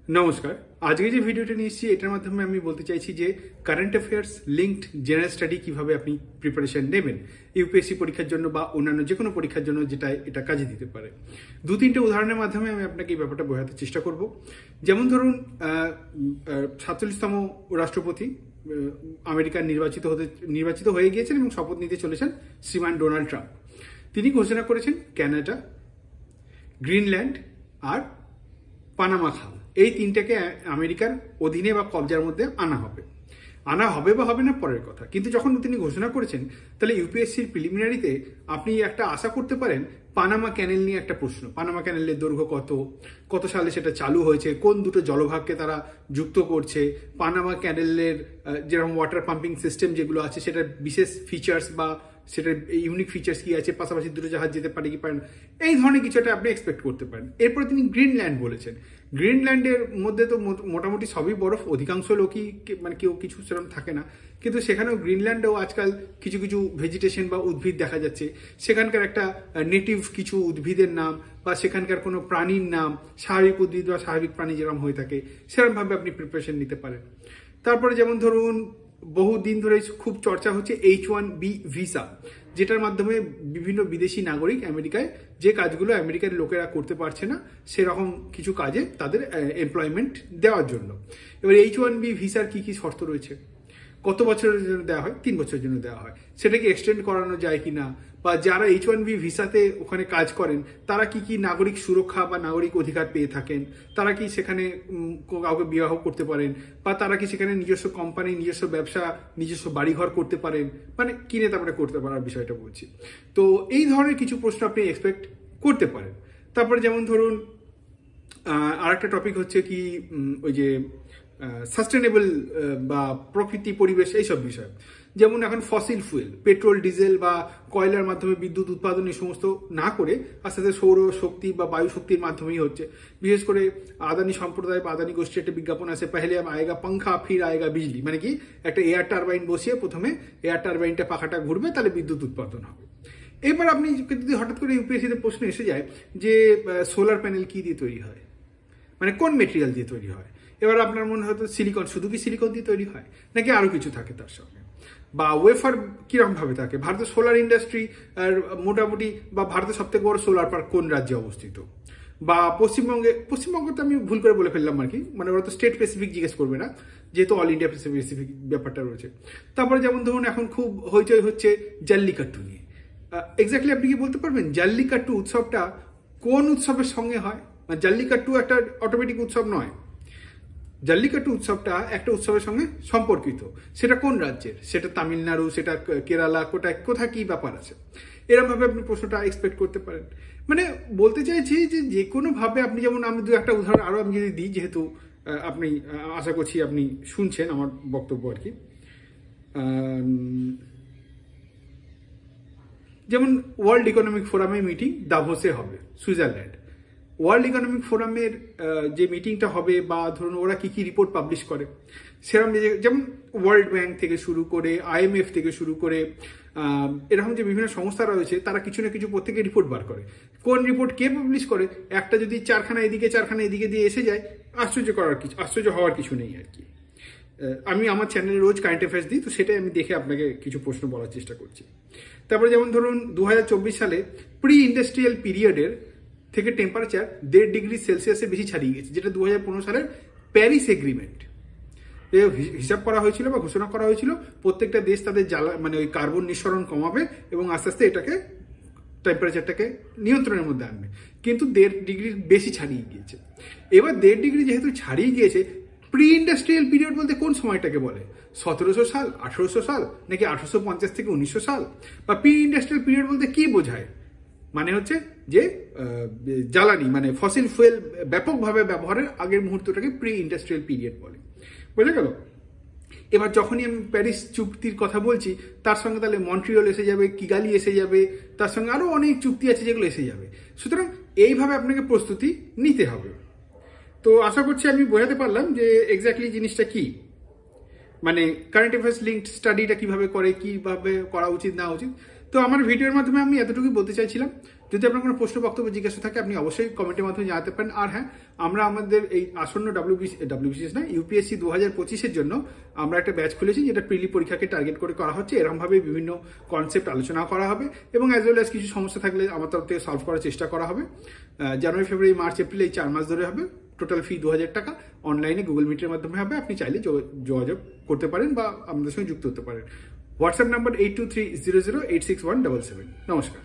নমস্কার। আজকে যে ভিডিওটা নিয়ে এসেছি এটার মাধ্যমে আমি বলতে চাইছি যে current affairs linked general study কিভাবে আপনি প্রিপারেশন নেবেন ইউপিএসসি পরীক্ষার জন্য বা অন্যান্য যে কোনো পরীক্ষার জন্য, যেটা এটা কাজে দিতে পারে। দু তিনটে উদাহরণের মাধ্যমে আমি আপনাকে এই ব্যাপারটা বোঝাতে চেষ্টা করব। যেমন ধরুন 47তম রাষ্ট্রপতি আমেরিকার নির্বাচিত হয়ে গিয়েছেন এবং শপথ নিতে চলেছেন শ্রীমান ডোনাল্ড ট্রাম্প। তিনি ঘোষণা করেছেন ক্যানাডা, গ্রিনল্যান্ড আর পানামা খাল, এই তিনটাকে আমেরিকার অধীনে বা কবজার মধ্যে আনা হবে বা হবে না পরের কথা। কিন্তু যখন তিনি ঘোষণা করেছেন, তাহলে ইউপিএসসির প্রিলিমিনারিতে আপনি একটা আশা করতে পারেন পানামা ক্যানেল নিয়ে একটা প্রশ্ন। পানামা ক্যানেলের দৈর্ঘ্য কত সালে সেটা চালু হয়েছে, কোন দুটো জলভাগকে তারা যুক্ত করছে, পানামা ক্যানেলের যেরকম ওয়াটার পাম্পিং সিস্টেম যেগুলো আছে সেটার বিশেষ ফিচার্স বা সেটার ইউনিক ফিচার্স কি আছে, পাশাপাশি দুটো জাহাজ যেতে পারে কি পারে না, এই ধরনের কিছু একটা আপনি এক্সপেক্ট করতে পারেন। এরপরে তিনি গ্রিনল্যান্ড বলেছেন। গ্রিনল্যান্ডের মধ্যে তো মোটামুটি সবই বরফ, অধিকাংশ লোকই মানে কেউ কিছু সেরকম থাকে না, কিন্তু সেখানেও গ্রিনল্যান্ডেও আজকাল কিছু কিছু ভেজিটেশন বা উদ্ভিদ দেখা যাচ্ছে। সেখানকার একটা নেটিভ কিছু উদ্ভিদের নাম বা সেখানকার কোনো প্রাণীর নাম, স্বাভাবিক উদ্ভিদ বা স্বাভাবিক প্রাণী যেরকম হয়ে থাকে সেরকমভাবে আপনি প্রিপারেশন নিতে পারেন। তারপরে যেমন ধরুন বহুদিন ধরে খুব চর্চা হচ্ছে H1B ভিসা, যেটার মাধ্যমে বিভিন্ন বিদেশি নাগরিক আমেরিকায় যে কাজগুলো আমেরিকার লোকেরা করতে পারছে না সেরকম কিছু কাজে তাদের এমপ্লয়মেন্ট দেওয়ার জন্য। এবার H1B ভিসার কি কি শর্ত রয়েছে, কত বছরের জন্য দেওয়া হয়? 3 বছরের জন্য দেওয়া হয়। সেটাকে এক্সটেন্ড করানো যায় কিনা, বা যারা H1B ভিসাতে ওখানে কাজ করেন তারা কি কি নাগরিক সুরক্ষা বা নাগরিক অধিকার পেয়ে থাকেন, তারা কি সেখানে কাউকে বিবাহ করতে পারেন, বা তারা কি সেখানে নিজস্ব কোম্পানি, নিজস্ব ব্যবসা, নিজস্ব বাড়িঘর করতে পারেন, মানে কিনে তারপরে করতে পারার বিষয়টা বলছি। তো এই ধরনের কিছু প্রশ্ন আপনি এক্সপেক্ট করতে পারেন। তারপরে যেমন ধরুন আরেকটা টপিক হচ্ছে কি ওই যে সাস্টেনেবল বা প্রকৃতি পরিবেশ এইসব বিষয়। যেমন এখন ফসিল ফুয়েল, পেট্রোল ডিজেল বা কয়লার মাধ্যমে বিদ্যুৎ উৎপাদন এই সমস্ত না করে আস্তে আস্তে সৌর শক্তি বা বায়ু শক্তির মাধ্যমেই হচ্ছে। বিশেষ করে আদানি সম্প্রদায় বা আদানি গোষ্ঠীর একটা বিজ্ঞাপন আছে, পহলে আয়েগা পাঙ্খা ফির আয়েগা বিজলি, মানে কি একটা এয়ার টারবাইন বসিয়ে প্রথমে এয়ার টারবাইনটা পাখাটা ঘুরবে, তাহলে বিদ্যুৎ উৎপাদন হবে। এবার আপনি যদি হঠাৎ করে ইউপিএসসিতে প্রশ্ন এসে যায় যে সোলার প্যানেল কি দিয়ে তৈরি হয়, মানে কোন মেটেরিয়াল দিয়ে তৈরি হয়, এবার আপনার মনে হয়তো সিলিকন, শুধু কি সিলিকন দিয়ে তৈরি হয় নাকি আরো কিছু থাকে তার সঙ্গে, বা ওয়েফার কিরকম ভাবে থাকে, ভারতের সোলার ইন্ডাস্ট্রি আর মোটামুটি বা ভারতের সব থেকে বড় সোলার পার্ক কোন রাজ্যে অবস্থিত, বা পশ্চিমবঙ্গ তো আমি ভুল করে বলে ফেললাম আর কি, মানে ওরা তো স্টেট স্পেসিফিক জিজ্ঞেস করবে না, যেহেতু অল ইন্ডিয়া স্পেসিফিক ব্যাপারটা রয়েছে। তারপরে যেমন ধরুন এখন খুব হইচই হচ্ছে জাল্লিকাট্টু নিয়ে। এক্স্যাক্টলি আপনি কি বলতে পারবেন জাল্লিকাট্টু উৎসবটা কোন উৎসবের সঙ্গে হয়? জাল্লিকাট্টু একটা অটোমেটিক উৎসব নয়, জাল্লিকাট্টু উৎসবটা একটা উৎসবের সঙ্গে সম্পর্কিত। সেটা কোন রাজ্যের, সেটা তামিলনাড়ু, সেটা কেরালা, কোথায় কি ব্যাপার আছে, এরকম ভাবে আপনি প্রশ্নটা এক্সপেক্ট করতে পারেন। মানে বলতে চাইছি যে কোনো ভাবে আপনি, যেমন আমি দু একটা উদাহরণ আরো আমি যদি দিই, যেহেতু আপনি আশা করছি আপনি শুনছেন আমার বক্তব্য আর কি। যেমন ওয়ার্ল্ড ইকোনমিক ফোরামের মিটিং দাভোসে হবে, সুইজারল্যান্ড। ওয়ার্ল্ড ইকোনমিক ফোরামের যে মিটিংটা হবে, বা ধরুন ওরা কি কি রিপোর্ট পাবলিশ করে সেরকম, যেমন ওয়ার্ল্ড ব্যাংক থেকে শুরু করে IMF থেকে শুরু করে এরকম যে বিভিন্ন সংস্থা রয়েছে, তারা কিছু না কিছু প্রত্যেকে রিপোর্ট বার করে। কোন রিপোর্ট কে পাবলিশ করে, একটা যদি চারখানা এদিকে দিয়ে এসে যায়, আশ্চর্য হওয়ার কিছু নেই আর কি। আমি আমার চ্যানেলে রোজ কারেন্ট অ্যাফেয়ার্স দিই, তো সেটাই আমি দেখে আপনাকে কিছু প্রশ্ন বলার চেষ্টা করছি। তারপরে যেমন ধরুন 2024 সালে প্রি ইন্ডাস্ট্রিয়াল পিরিয়ডের থেকে টেম্পারেচার 1.5 ডিগ্রি সেলসিয়াসে বেশি ছাড়িয়ে গেছে, যেটা 2015 সালের প্যারিস এগ্রিমেন্ট হিসাব করা হয়েছিল বা ঘোষণা করা হয়েছিল। প্রত্যেকটা দেশ তাদের মানে ওই কার্বন নিঃসরণ কমাবে এবং আস্তে আস্তে এটাকে টেম্পারেচারটাকে নিয়ন্ত্রণের মধ্যে আনবে, কিন্তু 1.5 ডিগ্রির বেশি ছাড়িয়ে গিয়েছে। এবার 1.5 ডিগ্রি যেহেতু ছাড়িয়ে গিয়েছে, প্রি ইন্ডাস্ট্রিয়াল পিরিয়ড বলতে কোন সময়টাকে বলে? 1700 সাল, 1800 সাল, নাকি 1850 থেকে 1900 সাল? বা প্রি ইন্ডাস্ট্রিয়াল পিরিয়ড বলতে কি বোঝায়? মানে হচ্ছে যে জ্বালানি, মানে ফসিল ফুয়েল ব্যাপকভাবে ব্যবহারের আগের মুহূর্তটাকে প্রি ইন্ডাস্ট্রিয়াল পিরিয়ড বলে। বোঝা গেল? এবার যখনই আমি প্যারিস চুক্তির কথা বলছি, তার সঙ্গে তাহলে মন্ট্রিয়ল এসে যাবে, কিগালি এসে যাবে, তার সঙ্গে আরো অনেক চুক্তি আছে যেগুলো এসে যাবে। সুতরাং এইভাবে আপনাকে প্রস্তুতি নিতে হবে। তো আশা করছি আমি বোঝাতে পারলাম যে এক্স্যাক্টলি জিনিসটা কি, মানে কারেন্ট অ্যাফেয়ার্স লিঙ্কড স্টাডিটা কিভাবে করে, কিভাবে করা উচিত না উচিত। তো আমার ভিডিওর মাধ্যমে আমি এতটুকুই বলতে চাইছিলাম। যদি আপনার কোনো প্রশ্ন বক্তব্য জিজ্ঞাসা থাকে আপনি অবশ্যই কমেন্টের মাধ্যমে জানাতে পারেন। আর হ্যাঁ, আমরা আমাদের এই আসন্ন WBCS না UPSC 2025-এর জন্য আমরা একটা ব্যাচ খুলেছি, যেটা প্রিলি পরীক্ষাকে টার্গেট করে করা হচ্ছে। এরকমভাবে বিভিন্ন কনসেপ্ট আলোচনা করা হবে এবং অ্যাজ ওয়েল অ্যাজ কিছু সমস্যা থাকলে আমার তরফ থেকে সলভ করার চেষ্টা করা হবে। জানুয়ারি, ফেব্রুয়ারি, মার্চ, এপ্রিল এই 4 মাস ধরে হবে। টোটাল ফি 2000 টাকা। অনলাইনে গুগল মিটের মাধ্যমে হবে। আপনি চাইলে যোগাযোগ করতে পারেন বা আমাদের সঙ্গে যুক্ত হতে পারেন। WhatsApp number 8230086177। নমস্কার।